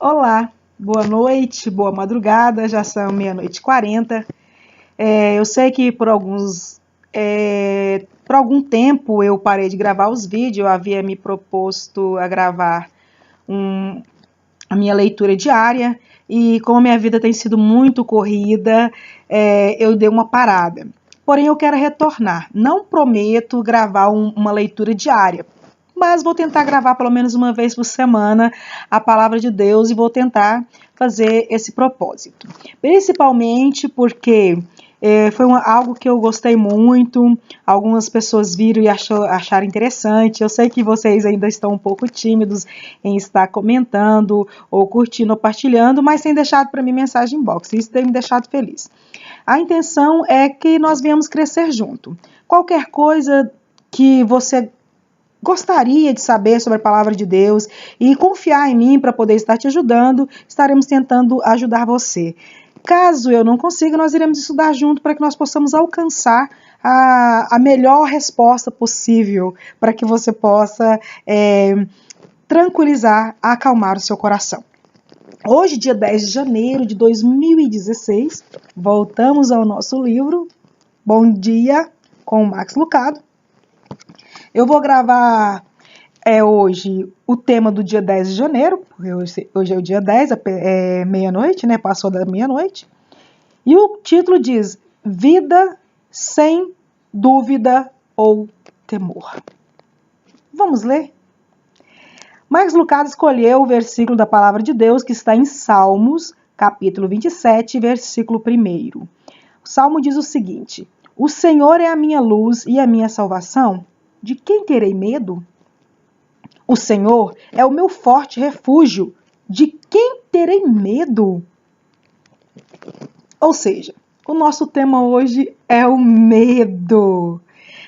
Olá, boa noite, boa madrugada, já são 00h40. Eu sei que por algum tempo eu parei de gravar os vídeos, eu havia me proposto a gravar a minha leitura diária e como a minha vida tem sido muito corrida, eu dei uma parada. Porém, eu quero retornar. Não prometo gravar uma leitura diária, mas vou tentar gravar pelo menos uma vez por semana a palavra de Deus e vou tentar fazer esse propósito. Principalmente porque foi algo que eu gostei muito, algumas pessoas viram e acharam interessante. Eu sei que vocês ainda estão um pouco tímidos em estar comentando, ou curtindo, ou partilhando, mas tem deixado para mim mensagem inbox, isso tem me deixado feliz. A intenção é que nós venhamos crescer junto. Qualquer coisa que você gostaria de saber sobre a palavra de Deus e confiar em mim para poder estar te ajudando, estaremos tentando ajudar você. Caso eu não consiga, nós iremos estudar junto para que nós possamos alcançar a melhor resposta possível para que você possa tranquilizar, acalmar o seu coração. Hoje, dia 10 de janeiro de 2016, voltamos ao nosso livro Bom Dia com o Max Lucado. Eu vou gravar hoje o tema do dia 10 de janeiro, porque hoje é o dia 10, é meia-noite, né? Passou da meia-noite. E o título diz: Vida sem dúvida ou temor. Vamos ler? Max Lucado escolheu o versículo da palavra de Deus que está em Salmos, capítulo 27, versículo 1. O Salmo diz o seguinte: O Senhor é a minha luz e a minha salvação. De quem terei medo? O Senhor é o meu forte refúgio. De quem terei medo? Ou seja, o nosso tema hoje é o medo.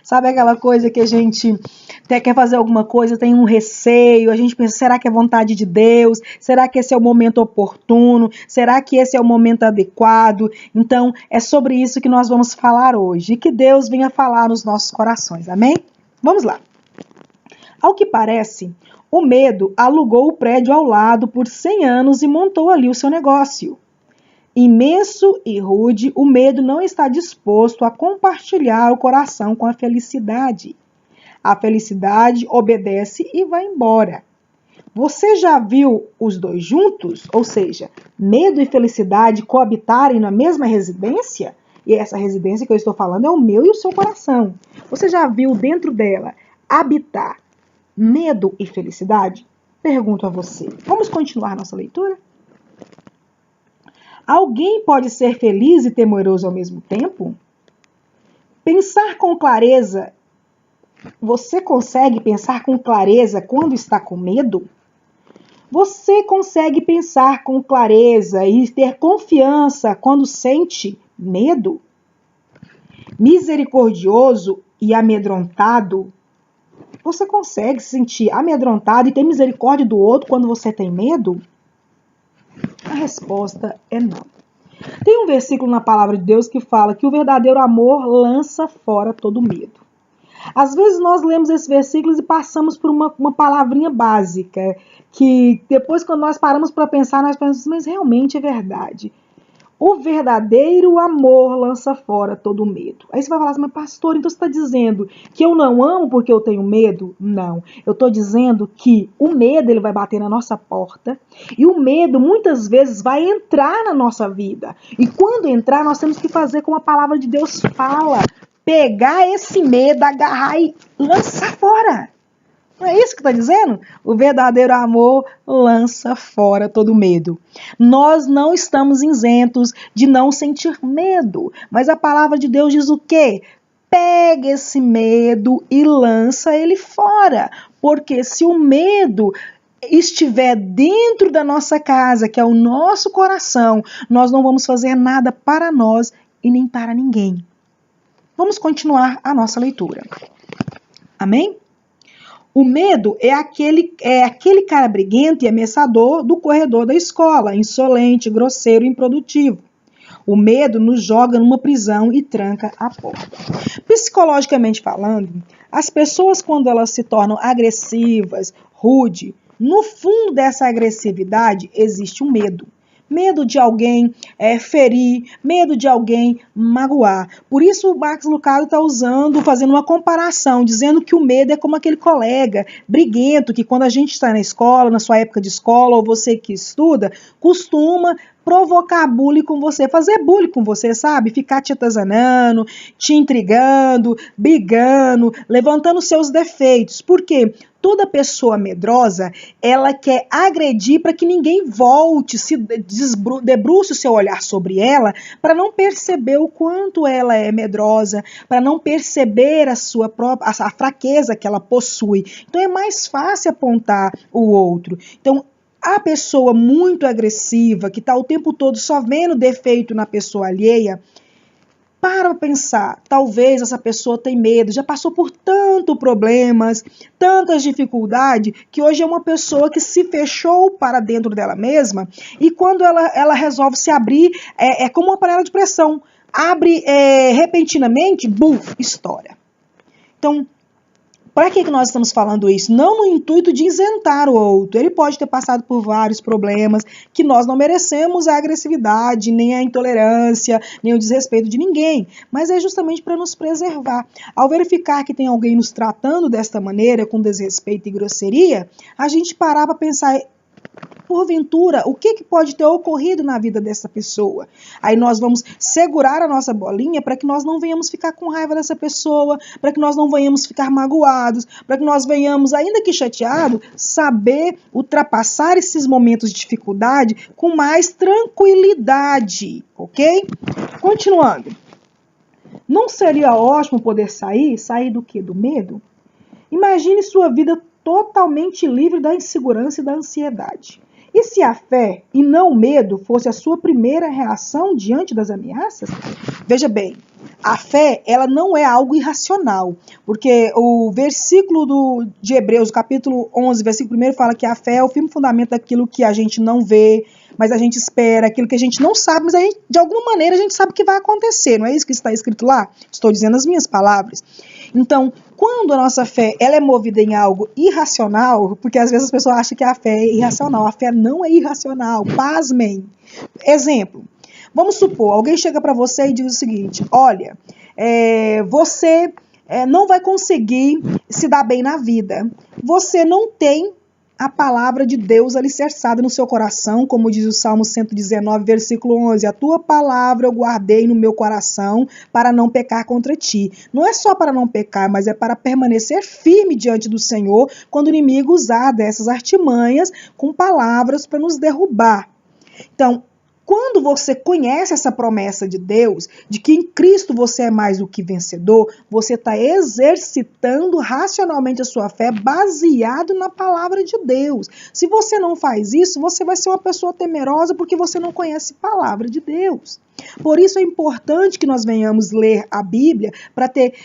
Sabe aquela coisa que a gente quer fazer alguma coisa, tem um receio, a gente pensa, será que é vontade de Deus? Será que esse é o momento oportuno? Será que esse é o momento adequado? Então, é sobre isso que nós vamos falar hoje. E que Deus venha falar nos nossos corações, amém? Vamos lá. Ao que parece, o medo alugou o prédio ao lado por 100 anos e montou ali o seu negócio. Imenso e rude, o medo não está disposto a compartilhar o coração com a felicidade. A felicidade obedece e vai embora. Você já viu os dois juntos? Ou seja, medo e felicidade coabitarem na mesma residência? E essa residência que eu estou falando é o meu e o seu coração. Você já viu dentro dela habitar medo e felicidade? Pergunto a você. Vamos continuar nossa leitura? Alguém pode ser feliz e temeroso ao mesmo tempo? Pensar com clareza. Você consegue pensar com clareza quando está com medo? Você consegue pensar com clareza e ter confiança quando sente medo? Misericordioso e amedrontado? Você consegue se sentir amedrontado e ter misericórdia do outro quando você tem medo? A resposta é não. Tem um versículo na palavra de Deus que fala que o verdadeiro amor lança fora todo medo. Às vezes nós lemos esses versículos e passamos por uma palavrinha básica, que depois quando nós paramos para pensar, nós pensamos, mas realmente é verdade. O verdadeiro amor lança fora todo medo. Aí você vai falar assim, mas pastor, então você está dizendo que eu não amo porque eu tenho medo? Não. Eu estou dizendo que o medo ele vai bater na nossa porta e o medo muitas vezes vai entrar na nossa vida. E quando entrar, nós temos que fazer como a palavra de Deus fala. Pegar esse medo, agarrar e lançar fora. Não é isso que está dizendo? O verdadeiro amor lança fora todo medo. Nós não estamos isentos de não sentir medo. Mas a palavra de Deus diz o quê? Pega esse medo e lança ele fora. Porque se o medo estiver dentro da nossa casa, que é o nosso coração, nós não vamos fazer nada para nós e nem para ninguém. Vamos continuar a nossa leitura. Amém? O medo é aquele cara briguento e ameaçador do corredor da escola, insolente, grosseiro e improdutivo. O medo nos joga numa prisão e tranca a porta. Psicologicamente falando, as pessoas quando elas se tornam agressivas, rudes, no fundo dessa agressividade existe um medo. Medo de alguém ferir, medo de alguém magoar. Por isso o Max Lucado está fazendo uma comparação, dizendo que o medo é como aquele colega briguento que quando a gente está na escola, na sua época de escola, ou você que estuda, costuma provocar bullying com você, fazer bullying com você, sabe? Ficar te atazanando, te intrigando, brigando, levantando seus defeitos. Por quê? Toda pessoa medrosa, ela quer agredir para que ninguém volte, se debruce o seu olhar sobre ela, para não perceber o quanto ela é medrosa, para não perceber a fraqueza que ela possui. Então é mais fácil apontar o outro. Então, a pessoa muito agressiva, que está o tempo todo só vendo defeito na pessoa alheia, para pensar, talvez essa pessoa tem medo, já passou por tantos problemas, tantas dificuldades, que hoje é uma pessoa que se fechou para dentro dela mesma, e quando ela resolve se abrir, é como uma panela de pressão, abre repentinamente, bum, estoura. Então, para que nós estamos falando isso? Não no intuito de isentar o outro. Ele pode ter passado por vários problemas que nós não merecemos a agressividade, nem a intolerância, nem o desrespeito de ninguém. Mas é justamente para nos preservar. Ao verificar que tem alguém nos tratando desta maneira, com desrespeito e grosseria, a gente parar para pensar, porventura, o que pode ter ocorrido na vida dessa pessoa? Aí nós vamos segurar a nossa bolinha para que nós não venhamos ficar com raiva dessa pessoa, para que nós não venhamos ficar magoados, para que nós venhamos, ainda que chateado, saber ultrapassar esses momentos de dificuldade com mais tranquilidade, ok? Continuando. Não seria ótimo poder sair? Sair do quê? Do medo? Imagine sua vida totalmente livre da insegurança e da ansiedade. E se a fé e não o medo fosse a sua primeira reação diante das ameaças? Veja bem, a fé ela não é algo irracional, porque o versículo de Hebreus, capítulo 11, versículo 1, fala que a fé é o firme fundamento daquilo que a gente não vê, mas a gente espera, aquilo que a gente não sabe, mas de alguma maneira a gente sabe que vai acontecer, não é isso que está escrito lá? Estou dizendo as minhas palavras. Então, quando a nossa fé ela é movida em algo irracional, porque às vezes as pessoas acham que a fé é irracional, a fé não é irracional, pasmem. Exemplo, vamos supor, alguém chega para você e diz o seguinte, olha, você não vai conseguir se dar bem na vida, você não tem a palavra de Deus alicerçada no seu coração, como diz o Salmo 119, versículo 11, a tua palavra eu guardei no meu coração para não pecar contra ti. Não é só para não pecar, mas é para permanecer firme diante do Senhor quando o inimigo usar dessas artimanhas com palavras para nos derrubar. Então, quando você conhece essa promessa de Deus, de que em Cristo você é mais do que vencedor, você está exercitando racionalmente a sua fé baseado na palavra de Deus. Se você não faz isso, você vai ser uma pessoa temerosa porque você não conhece a palavra de Deus. Por isso é importante que nós venhamos ler a Bíblia para ter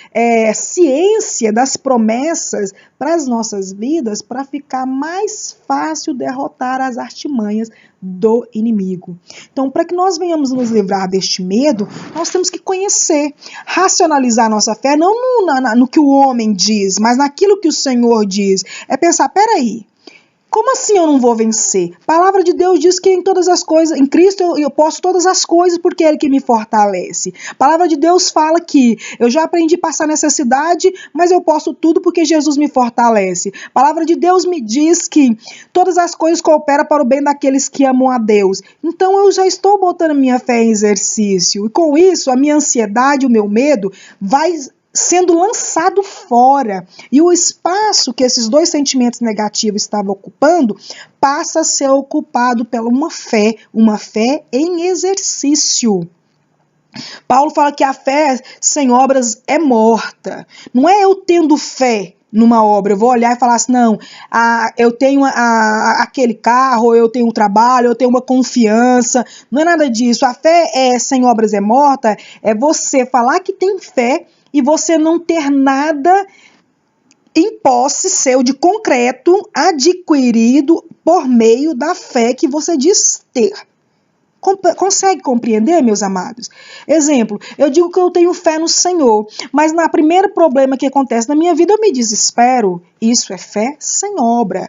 ciência das promessas para as nossas vidas, para ficar mais fácil derrotar as artimanhas do inimigo. Então, para que nós venhamos nos livrar deste medo, nós temos que conhecer, racionalizar a nossa fé, não no que o homem diz, mas naquilo que o Senhor diz. É pensar, peraí, como assim eu não vou vencer? A palavra de Deus diz que em todas as coisas, em Cristo eu posso todas as coisas porque é Ele que me fortalece. A palavra de Deus fala que eu já aprendi a passar necessidade, mas eu posso tudo porque Jesus me fortalece. A palavra de Deus me diz que todas as coisas cooperam para o bem daqueles que amam a Deus. Então eu já estou botando minha fé em exercício. E com isso, a minha ansiedade, o meu medo vai sendo lançado fora, e o espaço que esses dois sentimentos negativos estavam ocupando passa a ser ocupado pela uma fé em exercício. Paulo fala que a fé sem obras é morta. Não é eu tendo fé numa obra, eu vou olhar e falar assim, não, eu tenho aquele carro, eu tenho um trabalho, eu tenho uma confiança, não é nada disso. A fé sem obras é morta, é você falar que tem fé e você não ter nada em posse seu de concreto adquirido por meio da fé que você diz ter. Consegue compreender, meus amados? Exemplo, eu digo que eu tenho fé no Senhor, mas no primeiro problema que acontece na minha vida eu me desespero. Isso é fé sem obra.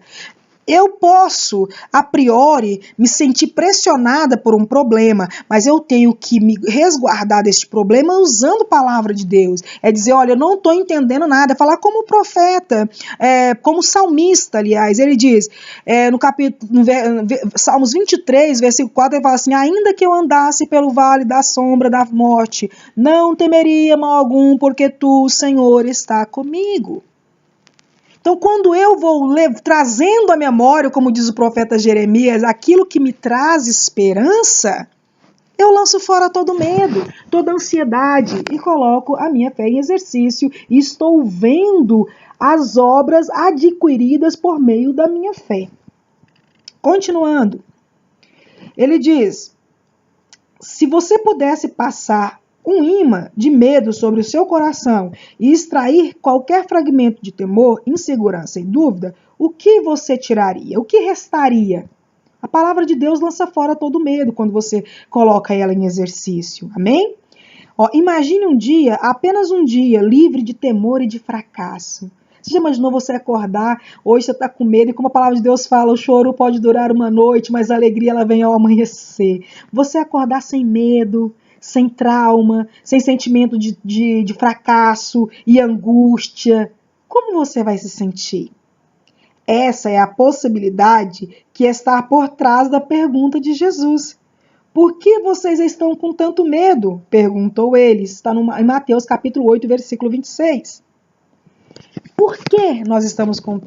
Eu posso, a priori, me sentir pressionada por um problema, mas eu tenho que me resguardar deste problema usando a palavra de Deus. É dizer, olha, eu não estou entendendo nada. É falar como profeta, como salmista, aliás. Ele diz, no capítulo, Salmos 23, versículo 4, ele fala assim, ainda que eu andasse pelo vale da sombra da morte, não temeria mal algum, porque tu, Senhor, está comigo. Então, quando eu vou trazendo à memória, como diz o profeta Jeremias, aquilo que me traz esperança, eu lanço fora todo medo, toda ansiedade e coloco a minha fé em exercício e estou vendo as obras adquiridas por meio da minha fé. Continuando, ele diz, se você pudesse passar um imã de medo sobre o seu coração e extrair qualquer fragmento de temor, insegurança e dúvida, o que você tiraria? O que restaria? A palavra de Deus lança fora todo medo quando você coloca ela em exercício. Amém? Imagine um dia, apenas um dia, livre de temor e de fracasso. Você já imaginou você acordar, hoje você está com medo e como a palavra de Deus fala, o choro pode durar uma noite, mas a alegria ela vem ao amanhecer. Você acordar sem medo, sem trauma, sem sentimento de fracasso e angústia. Como você vai se sentir? Essa é a possibilidade que está por trás da pergunta de Jesus. Por que vocês estão com tanto medo? Perguntou ele. Está em Mateus capítulo 8, versículo 26. Por que nós estamos com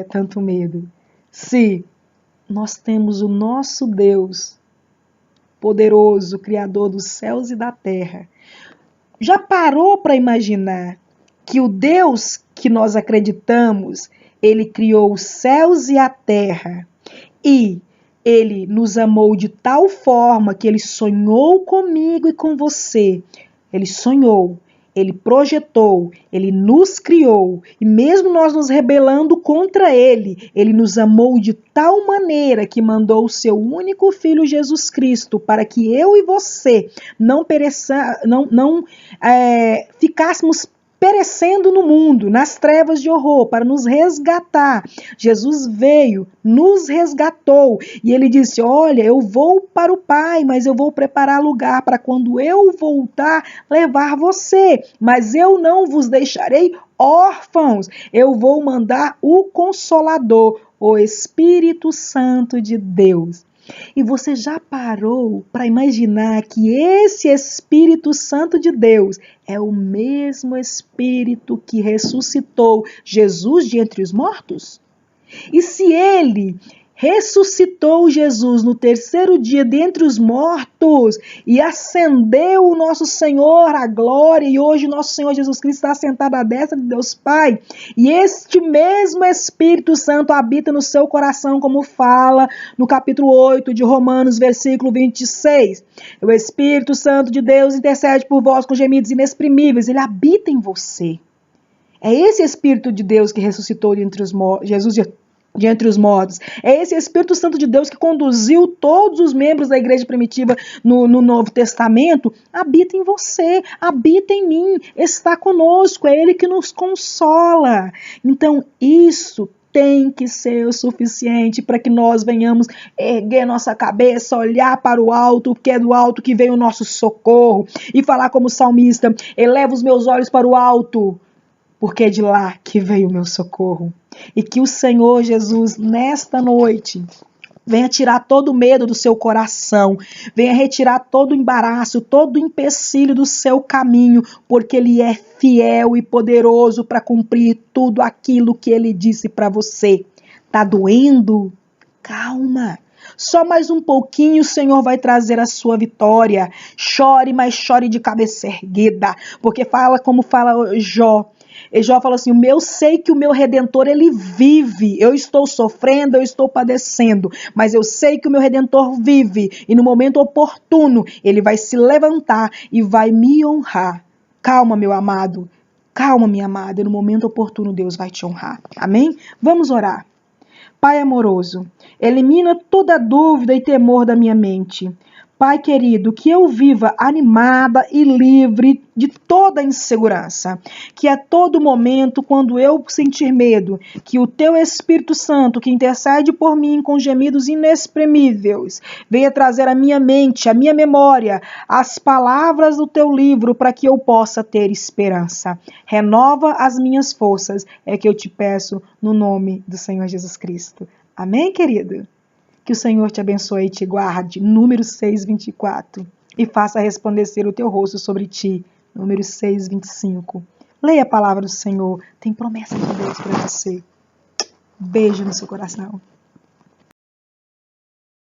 tanto medo? Se nós temos o nosso Deus poderoso, Criador dos céus e da terra. Já parou para imaginar que o Deus que nós acreditamos, ele criou os céus e a terra e ele nos amou de tal forma que ele sonhou comigo e com você. Ele sonhou, ele projetou, ele nos criou e mesmo nós nos rebelando contra ele, ele nos amou de tal maneira que mandou o seu único filho Jesus Cristo para que eu e você não ficássemos perecendo no mundo, nas trevas de horror, para nos resgatar. Jesus veio, nos resgatou, e ele disse, olha, eu vou para o Pai, mas eu vou preparar lugar para quando eu voltar, levar você, mas eu não vos deixarei órfãos, eu vou mandar o Consolador, o Espírito Santo de Deus. E você já parou para imaginar que esse Espírito Santo de Deus é o mesmo Espírito que ressuscitou Jesus de entre os mortos? E se ele ressuscitou Jesus no terceiro dia dentre os mortos e ascendeu o nosso Senhor à glória, e hoje o nosso Senhor Jesus Cristo está sentado à destra de Deus Pai, e este mesmo Espírito Santo habita no seu coração, como fala no capítulo 8 de Romanos, versículo 26. O Espírito Santo de Deus intercede por vós com gemidos inexprimíveis, ele habita em você. É esse Espírito de Deus que ressuscitou Jesus de entre os mortos. É esse Espírito Santo de Deus que conduziu todos os membros da igreja primitiva no Novo Testamento. Habita em você, habita em mim, está conosco, é Ele que nos consola. Então isso tem que ser o suficiente para que nós venhamos erguer nossa cabeça, olhar para o alto, porque é do alto que vem o nosso socorro, e falar como salmista, eleva os meus olhos para o alto, porque é de lá que veio o meu socorro. E que o Senhor Jesus, nesta noite, venha tirar todo o medo do seu coração, venha retirar todo o embaraço, todo o empecilho do seu caminho, porque Ele é fiel e poderoso para cumprir tudo aquilo que Ele disse para você. Tá doendo? Calma. Só mais um pouquinho o Senhor vai trazer a sua vitória. Chore, mas chore de cabeça erguida, porque fala como fala Jó. E Jó falou assim, eu sei que o meu Redentor, ele vive, eu estou sofrendo, eu estou padecendo, mas eu sei que o meu Redentor vive, e no momento oportuno, ele vai se levantar e vai me honrar. Calma, meu amado, calma, minha amada, no momento oportuno Deus vai te honrar, amém? Vamos orar. Pai amoroso, elimina toda dúvida e temor da minha mente. Pai querido, que eu viva animada e livre de toda insegurança. Que a todo momento, quando eu sentir medo, que o teu Espírito Santo, que intercede por mim com gemidos inexprimíveis, venha trazer à minha mente, à minha memória, as palavras do teu livro para que eu possa ter esperança. Renova as minhas forças, é que eu te peço no nome do Senhor Jesus Cristo. Amém, querido? Que o Senhor te abençoe e te guarde. Número 6:24. E faça resplandecer o teu rosto sobre ti. Número 6:25. Leia a palavra do Senhor. Tem promessa de Deus para você. Beijo no seu coração.